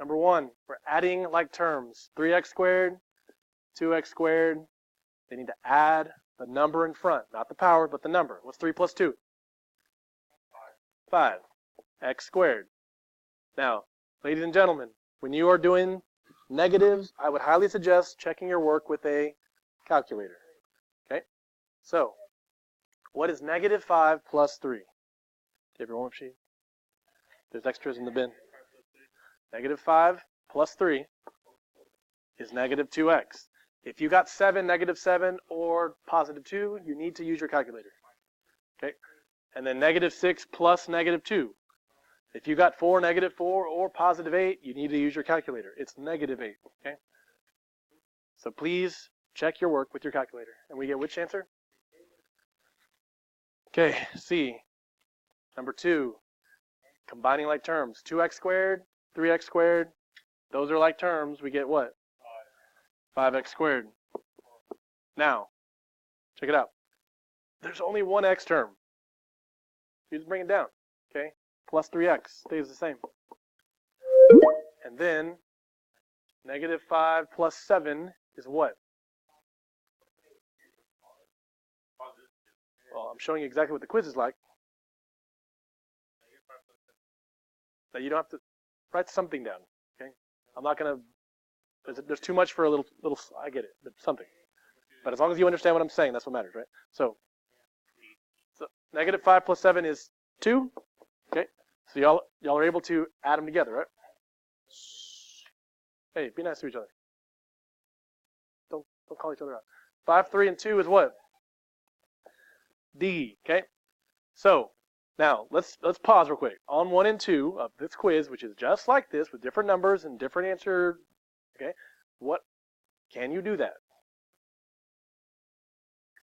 Number one, we're adding like terms. 3x squared, 2x squared. They need to add the number in front, not the power, but the number. What's 3 plus 2? 5. X squared. Now, ladies and gentlemen, when you are doing negatives, I would highly suggest checking your work with a calculator. Okay? So, what is negative 5 plus 3? Do you have your warm-up sheet? There's extras in the bin. Negative 5 plus 3 is negative 2x. If you got 7, negative 7, or positive 2, you need to use your calculator. Okay? And then negative 6 plus negative 2. If you got 4, negative 4, or positive 8, you need to use your calculator. It's negative 8. Okay? So please check your work with your calculator. And we get which answer? Okay, C. Number 2. Combining like terms. 2x squared, 3x squared. Those are like terms. We get what? 5x squared. Now, check it out. There's only one x term. You just bring it down. Okay? Plus 3x stays the same. And then, negative 5 plus 7 is what? Well, I'm showing you exactly what the quiz is like. Now, you don't have to write something down. Okay? I'm not going to... There's too much for a little, I get it, but something. But as long as you understand what I'm saying, that's what matters, right? So negative 5 plus 7 is 2. Okay? So y'all are able to add them together, right? Hey, be nice to each other. Don't call each other out. 5, 3, and 2 is what? D. Okay? So now let's pause real quick. On 1 and 2 of this quiz, which is just like this with different numbers and different answer. Okay, what can you do that?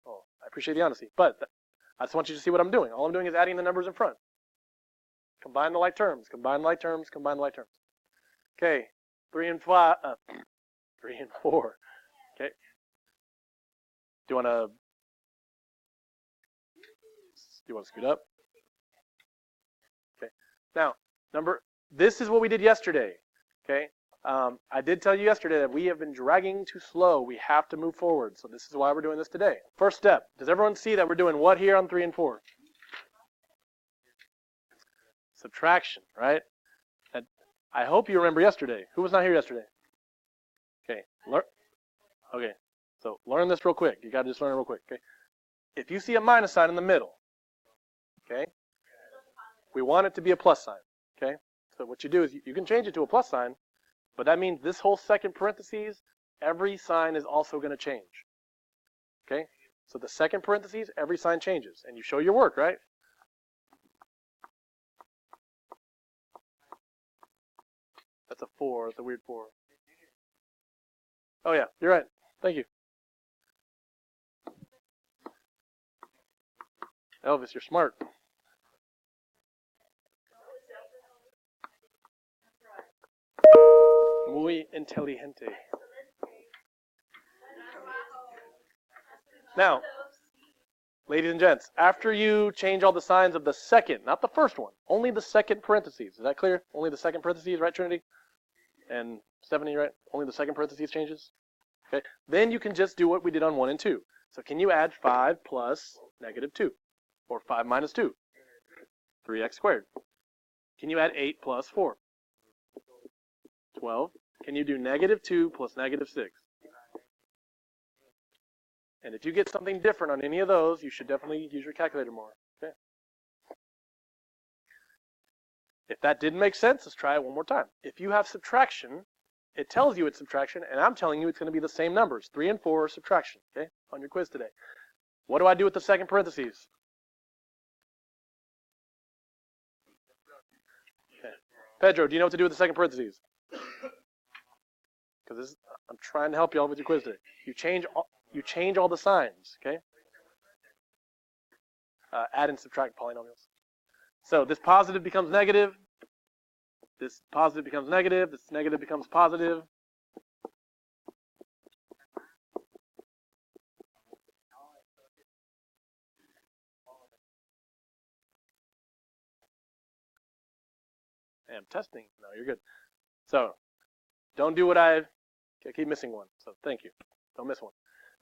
Oh, I appreciate the honesty, but I just want you to see what I'm doing. All I'm doing is adding the numbers in front. Combine the like terms, combine the like terms, combine the like terms. Okay, 3 and 4. Okay. Do you want to scoot up? Okay. Now, this is what we did yesterday. Okay. I did tell you yesterday that we have been dragging too slow. We have to move forward. So this is why we're doing this today. First step. Does everyone see that we're doing what here on 3 and 4? Subtraction, right? And I hope you remember yesterday. Who was not here yesterday? Okay. Okay. So learn this real quick. You got to just learn it real quick. Okay. If you see a minus sign in the middle, okay, we want it to be a plus sign. Okay. So what you do is you can change it to a plus sign. But that means this whole second parentheses, every sign is also going to change. Okay? So the second parentheses, every sign changes. And you show your work, right? That's a 4. It's a weird 4. Oh, yeah. You're right. Thank you. Elvis, you're smart. Muy inteligente. Now, ladies and gents, after you change all the signs of the second, not the first one, only the second parentheses. Is that clear? Only the second parentheses, right, Trinity? And Stephanie, right? Only the second parentheses changes? Okay. Then you can just do what we did on 1 and 2. So can you add 5 plus negative 2? Or 5 minus 2? 3x squared. Can you add 8 plus 4? 12. Can you do negative 2 plus negative 6? And if you get something different on any of those, you should definitely use your calculator more. Okay. If that didn't make sense, let's try it one more time. If you have subtraction, it tells you it's subtraction, and I'm telling you it's going to be the same numbers. 3 and 4 are subtraction, okay, on your quiz today. What do I do with the second parentheses? Okay. Pedro, do you know what to do with the second parentheses? Because I'm trying to help you all with your quiz today. You change all the signs, okay? Add and subtract polynomials. So this positive becomes negative. This positive becomes negative. This negative becomes positive. Hey, I'm testing. No, you're good. So Don't do what I keep missing one. So thank you. Don't miss one.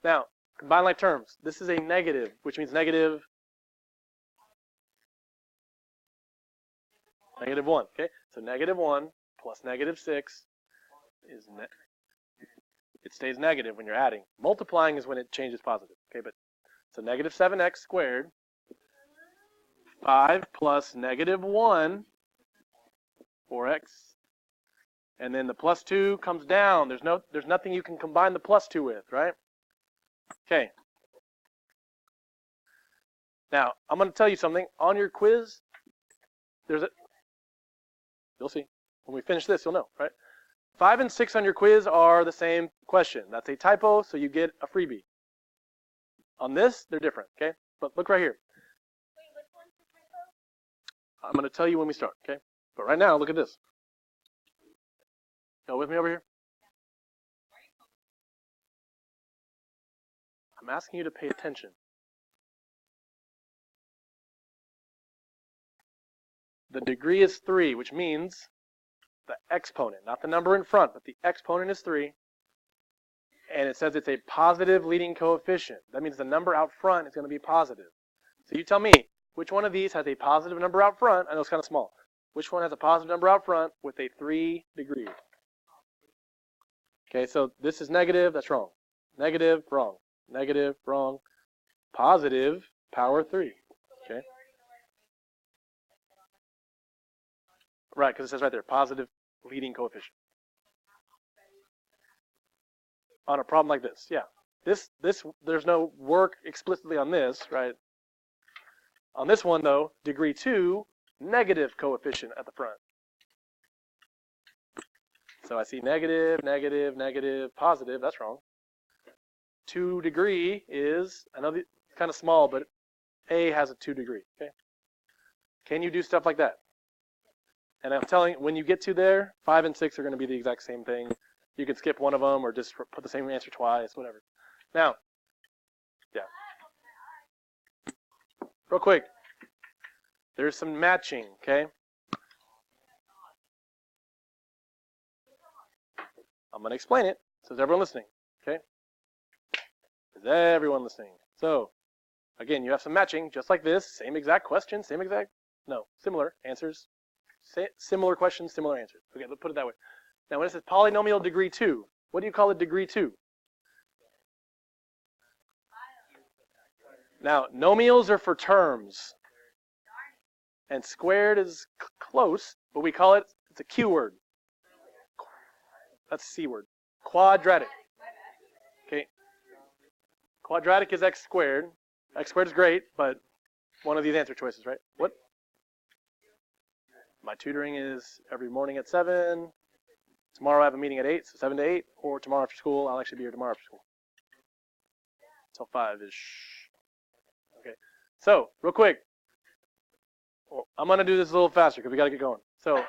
Now, combine like terms. This is a negative, which means negative 1. Okay, so negative 1 plus negative 6 is it stays negative when you're adding. Multiplying is when it changes positive. Okay, but so negative 7x squared, 5 plus negative 1, 4x, and then the plus 2 comes down. There's nothing you can combine the plus 2 with, right? Okay. Now, I'm going to tell you something. On your quiz, you'll see. When we finish this, you'll know, right? 5 and 6 on your quiz are the same question. That's a typo, so you get a freebie. On this, they're different, okay? But look right here. Wait, which one's the typo? I'm going to tell you when we start, okay? But right now, look at this. Go with me over here. I'm asking you to pay attention. The degree is 3, which means the exponent, not the number in front, but the exponent is 3. And it says it's a positive leading coefficient. That means the number out front is going to be positive. So you tell me, which one of these has a positive number out front? I know it's kind of small. Which one has a positive number out front with a 3 degree? Okay, so this is negative, that's wrong. Negative, wrong. Negative, wrong. Positive, power 3. Okay. Right, because it says right there, positive leading coefficient. On a problem like this, yeah. There's no work explicitly on this, right? On this one, though, degree 2, negative coefficient at the front. So I see negative, negative, negative, positive. That's wrong. 2 degree is, I know it's kind of small, but A has a 2 degree, okay? Can you do stuff like that? And I'm telling you, when you get to there, 5 and 6 are going to be the exact same thing. You can skip one of them or just put the same answer twice, whatever. Now, yeah. Real quick. There's some matching, okay? I'm going to explain it. So is everyone listening? Okay? Is everyone listening? So, again, you have some matching, just like this. Same exact question, similar answers. Similar questions, similar answers. Okay, let's put it that way. Now, when it says polynomial degree 2, what do you call it degree 2? Now, nomials are for terms. And squared is close, but we call it, it's a Q word. That's a C word. Quadratic. Okay. Quadratic is x squared. X squared is great, but one of these answer choices, right? What? My tutoring is every morning at 7. Tomorrow I have a meeting at 8, so 7 to 8. Or tomorrow after school, I'll actually be here tomorrow after school. Till 5-ish. Okay. So, real quick. Well, I'm going to do this a little faster because we got to get going. So,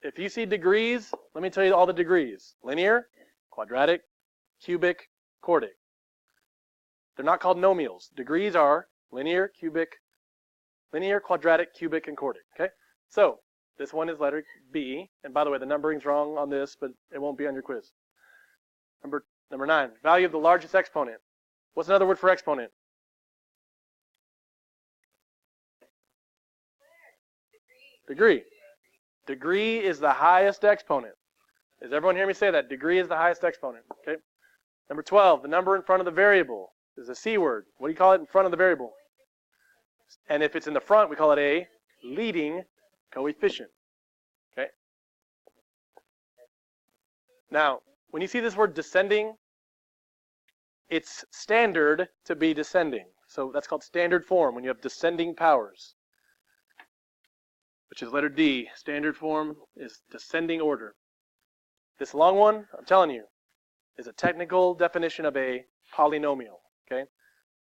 if you see degrees, let me tell you all the degrees. Linear, quadratic, cubic, chordic. They're not called nomials. Degrees are linear, quadratic, cubic, and chordic. Okay? So, this one is letter B. And by the way, the numbering's wrong on this, but it won't be on your quiz. Number 9, value of the largest exponent. What's another word for exponent? Degree. Degree is the highest exponent. Does everyone hear me say that? Degree is the highest exponent. Okay. Number 12, the number in front of the variable is a C word. What do you call it in front of the variable? And if it's in the front, we call it a leading coefficient. Okay. Now, when you see this word descending, it's standard to be descending. So that's called standard form when you have descending powers, which is letter D. Standard form is descending order. This long one, I'm telling you, is a technical definition of a polynomial. Okay?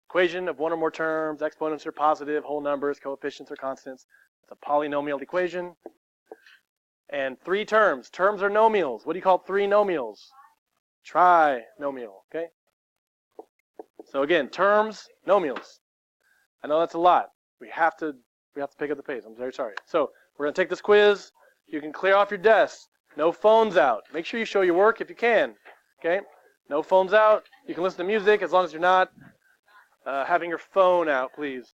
Equation of one or more terms, exponents are positive, whole numbers, coefficients are constants. It's a polynomial equation. And 3 terms. Terms are nomials. What do you call 3 nomials? Trinomial. Okay? So again, terms, nomials. I know that's a lot. We have to pick up the pace. I'm very sorry. So we're going to take this quiz. You can clear off your desks. No phones out. Make sure you show your work if you can. Okay? No phones out. You can listen to music as long as you're not having your phone out, please.